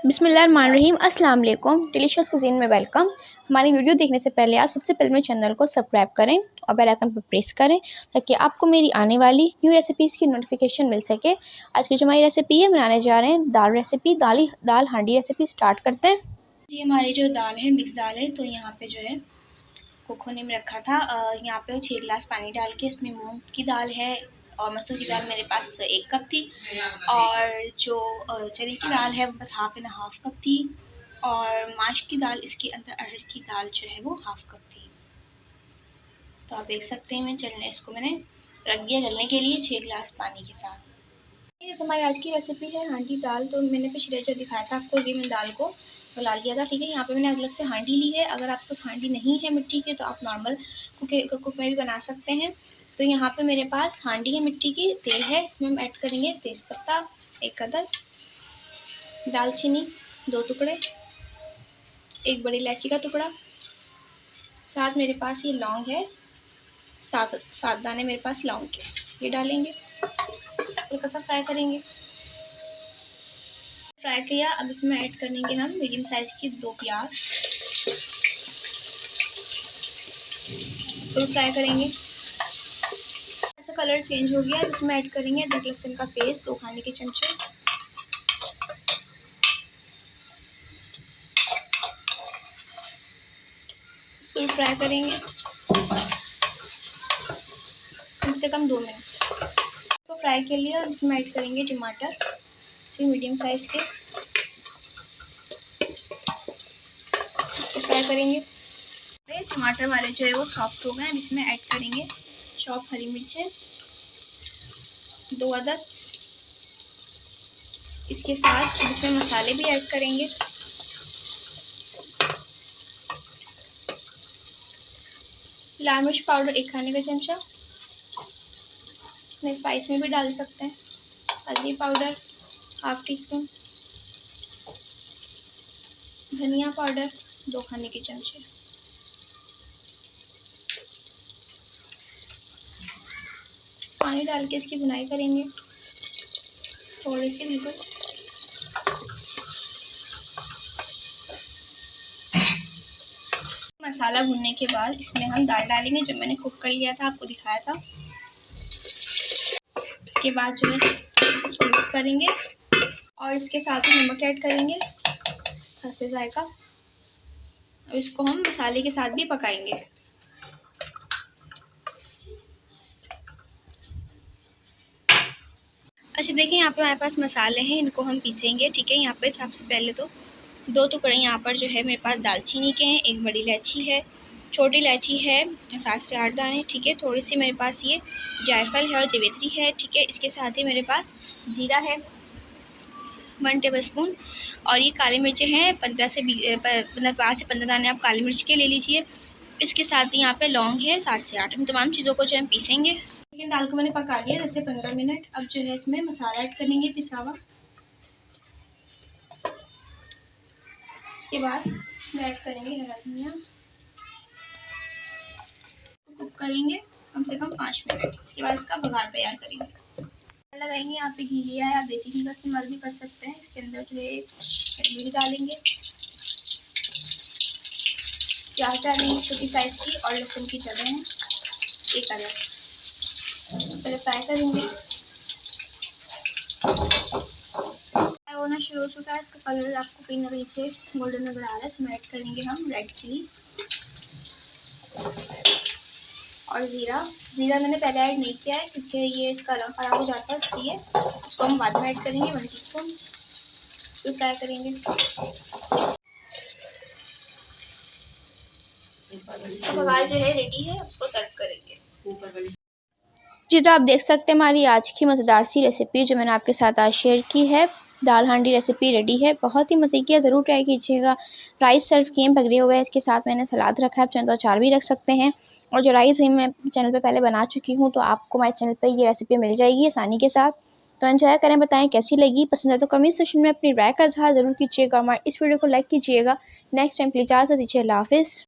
बिस्मिल्लाहिर्रहमानिर्रहीम। अस्सलाम वालेकुम। डिलीशियस कुज़ीन में वेलकम। हमारी वीडियो देखने से पहले आप सबसे पहले मेरे चैनल को सब्सक्राइब करें और बेल आइकन पर प्रेस करें ताकि आपको मेरी आने वाली न्यू रेसिपीज़ की नोटिफिकेशन मिल सके। आज की जो हमारी रेसिपी है बनाने जा रहे हैं दाल रेसिपी, दाल हांडी रेसिपी स्टार्ट करते हैं जी। हमारी जो दाल है मिक्स दाल है, तो यहाँ पे जो है कुक होने में रखा था। यहाँ पे 6 गिलास पानी डाल के इसमें मूंग की दाल है और मसूर की दाल मेरे पास 1 कप थी, और जो चने की दाल है वो बस हाफ कप थी, और माश की दाल इसके अंदर अरहर की दाल जो है वो हाफ कप थी। तो आप देख सकते हैं इसको मैंने रख दिया गलने के लिए 6 गिलास पानी के साथ। ये हमारी आज की रेसिपी है हांडी दाल। तो मैंने पिछले जो दिखाया था आपको, ये मैंने दाल को गला लिया था, ठीक है। यहाँ पे मैंने अलग से हांडी ली है। अगर आपके पास हांडी नहीं है मिट्टी की तो आप नॉर्मल कुक में भी बना सकते हैं। तो यहाँ पे मेरे पास हांडी है मिट्टी की, तेल है, इसमें हम ऐड करेंगे तेज़पत्ता 1 अदद, दालचीनी 2 टुकड़े, 1 बड़ी इलायची का टुकड़ा, साथ मेरे पास ये लौंग है, 7 दाने मेरे पास लौंग के, ये डालेंगे, हल्का सा फ्राई करेंगे। फ्राई किया, अब इसमें ऐड करेंगे हम मीडियम साइज़ की 2 प्याज, इसको फ्राई करेंगे। ऐसा कलर चेंज हो गया, अब इसमें ऐड करेंगे अदरक लहसुन का पेस्ट 2 खाने के चमचे, इसको फ्राई करेंगे कम से कम 2 मिनट। तो फ्राई के लिए अब इसमें ऐड करेंगे टमाटर, फिर मीडियम साइज़ के, इसको फ्राई करेंगे। टमाटर हमारे जो है वो सॉफ्ट हो गए। अब इसमें ऐड करेंगे चॉप हरी मिर्चें 2 अदद, इसके साथ इसमें मसाले भी ऐड करेंगे। लाल मिर्च पाउडर 1 खाने का चमचा, इसमें स्पाइस में भी डाल सकते हैं। हल्दी पाउडर ½ टीस्पून, धनिया पाउडर 2 खाने के चमचे, पानी डाल के इसकी भुनाई करेंगे थोड़ी सी, बिल्कुल। मसाला भुनने के बाद इसमें हम दाल डालेंगे जो मैंने कुक कर लिया था, आपको दिखाया था। इसके बाद जो है इसको मिक्स करेंगे और इसके साथ ही नमक ऐड करेंगे हल्के जायका। अब इसको हम मसाले के साथ भी पकाएंगे। अच्छा देखिए, यहाँ पे हमारे पास मसाले हैं, इनको हम पीसेंगे, ठीक है। यहाँ पे सबसे पहले तो 2 टुकड़े यहाँ पर जो है मेरे पास दालचीनी के हैं, 1 बड़ी इलायची है, छोटी इलायची है 7 से 8 दाने, ठीक है। थोड़ी सी मेरे पास ये जायफल है और जवेत्री है, ठीक है। इसके साथ ही मेरे पास ज़ीरा है 1 टेबलस्पून, और ये काली मिर्चें हैं 5 से 15 दाने आप काली मिर्च के ले लीजिए। इसके साथ ही यहाँ पे लौंग है 7 से 8। इन तमाम चीज़ों को जो हम पीसेंगे। लेकिन दाल को मैंने पका लिया 10 से 15 मिनट। अब जो है इसमें मसाला ऐड करेंगे पिसा हुआ। इसके बाद ऐड करेंगे हरा धनिया, इसको करेंगे कम से कम 5 मिनट। इसके बाद इसका बघार तैयार करेंगे। लगाएंगे, यहाँ पे घी लिया है, आप देसी घी का इस्तेमाल भी कर सकते हैं। इसके अंदर जो है पनीर डालेंगे, प्याज डालेंगे छोटी साइज़ की, और लहसुन की जड़ें हैं 1 अदद, पहले फ्राई करेंगे। फ्राई होना शुरू हो चुका है, इसका कलर आपको कहीं ना कहीं से गोल्डन नजर आ रहा है। इसमें ऐड करेंगे हम रेड चिली और ज़ीरा मैंने पहले ऐड नहीं किया है क्योंकि ये इसका रंग खराब हो जाता है, इसलिए इसको हम बाद में ऐड करेंगे 1 टीस्पून। इसको फ्राई करेंगे। इसका बघार जो है रेडी है, उसको सर्व करेंगे जी। तो आप देख सकते हैं हमारी आज की मज़ेदार सी रेसिपी जो मैंने आपके साथ आज शेयर की है। दाल हांडी रेसिपी रेडी है, बहुत ही मज़े की है, ज़रूर ट्राई कीजिएगा। राइस सर्व किए भगरे हुए हैं, इसके साथ मैंने सलाद रखा है, आप चाहें तो अचार भी रख सकते हैं। और जो राइस है मैं चैनल पे पहले बना चुकी हूँ, तो आपको हमारे चैनल पे ये रेसिपी मिल जाएगी आसानी के साथ। तो एंजॉय करें, बताएं कैसी लगी। पसंद है तो कमेंट सेक्शन में अपनी राय का इजहार ज़रूर कीजिएगा। हमारे इस वीडियो को लाइक कीजिएगा। नेक्स्ट टाइम के लिए इजाज़त दीजिए। अल्लाह हाफ़िज़।